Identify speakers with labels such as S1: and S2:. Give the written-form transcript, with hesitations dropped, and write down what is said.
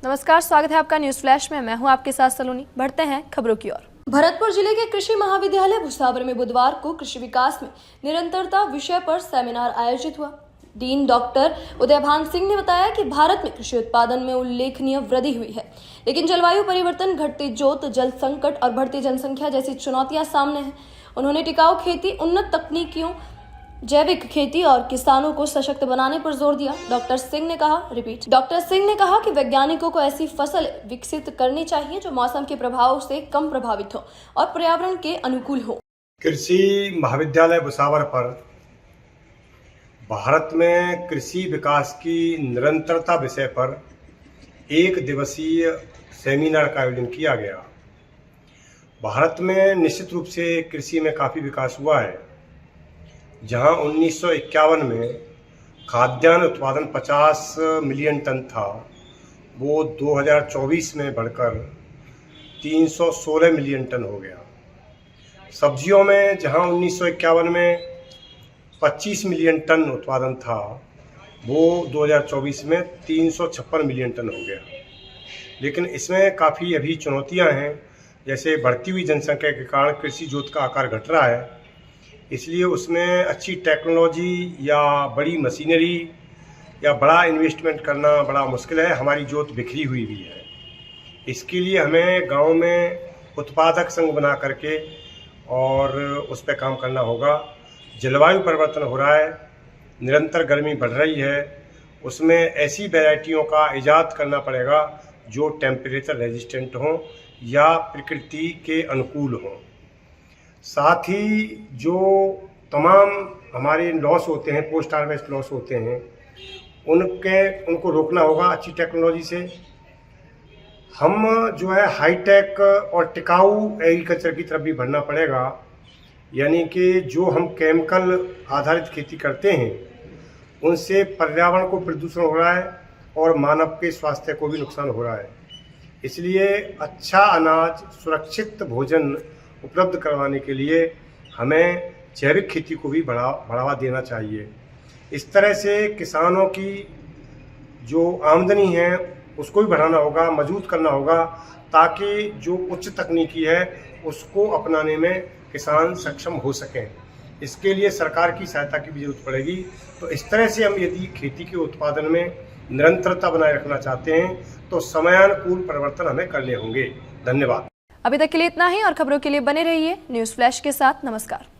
S1: नमस्कार, स्वागत है आपका न्यूज फ्लैश में। मैं हूं आपके साथ सलोनी। बढ़ते हैं खबरों की ओर। भरतपुर जिले के कृषि महाविद्यालय भुसावर में बुधवार को कृषि विकास में निरंतरता विषय पर सेमिनार आयोजित हुआ। डीन डॉक्टर उदयभान सिंह ने बताया कि भारत में कृषि उत्पादन में उल्लेखनीय वृद्धि हुई है, लेकिन जलवायु परिवर्तन, घटते जोत, जल संकट और बढ़ती जनसंख्या जैसी चुनौतियां सामने हैं। उन्होंने टिकाऊ खेती, उन्नत तकनीकियों, जैविक खेती और किसानों को सशक्त बनाने पर जोर दिया। डॉक्टर सिंह ने कहा कि वैज्ञानिकों को ऐसी फसल विकसित करनी चाहिए जो मौसम के प्रभाव से कम प्रभावित हो और पर्यावरण के अनुकूल हो।
S2: कृषि महाविद्यालय भुसावर पर भारत में कृषि विकास की निरंतरता विषय पर एक दिवसीय सेमिनार का आयोजन किया गया। भारत में निश्चित रूप से कृषि में काफ़ी विकास हुआ है। जहां 1951 में खाद्यान्न उत्पादन 50 मिलियन टन था, वो 2024 में बढ़कर 316 मिलियन टन हो गया। सब्जियों में जहां 1951 में 25 मिलियन टन उत्पादन था, वो 2024 में 356 मिलियन टन हो गया। लेकिन इसमें काफ़ी अभी चुनौतियां हैं, जैसे बढ़ती हुई जनसंख्या के कारण कृषि जोत का आकार घट रहा है, इसलिए उसमें अच्छी टेक्नोलॉजी या बड़ी मशीनरी या बड़ा इन्वेस्टमेंट करना बड़ा मुश्किल है। हमारी जोत बिखरी हुई भी है। इसके लिए हमें गांव में उत्पादक संघ बना करके और उस पर काम करना होगा। जलवायु परिवर्तन हो रहा है, निरंतर गर्मी बढ़ रही है, उसमें ऐसी वैरायटियों का इजाद करना पड़ेगा जो टेम्परेचर रेजिस्टेंट हों या प्रकृति के अनुकूल हों। साथ ही जो तमाम हमारे लॉस होते हैं, पोस्ट हार्वेस्ट लॉस होते हैं, उनको रोकना होगा अच्छी टेक्नोलॉजी से। हम जो है हाईटेक और टिकाऊ एग्रीकल्चर की तरफ भी बढ़ना पड़ेगा, यानी कि जो हम केमिकल आधारित खेती करते हैं उनसे पर्यावरण को प्रदूषण हो रहा है और मानव के स्वास्थ्य को भी नुकसान हो रहा है। इसलिए अच्छा अनाज, सुरक्षित भोजन उपलब्ध करवाने के लिए हमें जैविक खेती को भी बढ़ावा देना चाहिए। इस तरह से किसानों की जो आमदनी है उसको भी बढ़ाना होगा, मजबूत करना होगा, ताकि जो उच्च तकनीकी है उसको अपनाने में किसान सक्षम हो सकें। इसके लिए सरकार की सहायता की भी जरूरत पड़ेगी। तो इस तरह से हम यदि खेती के उत्पादन में निरंतरता बनाए रखना चाहते हैं तो समयानुकूल परिवर्तन हमें करने होंगे। धन्यवाद।
S1: अभी तक के लिए इतना ही और खबरों के लिए बने रहिए न्यूज फ्लैश के साथ। नमस्कार।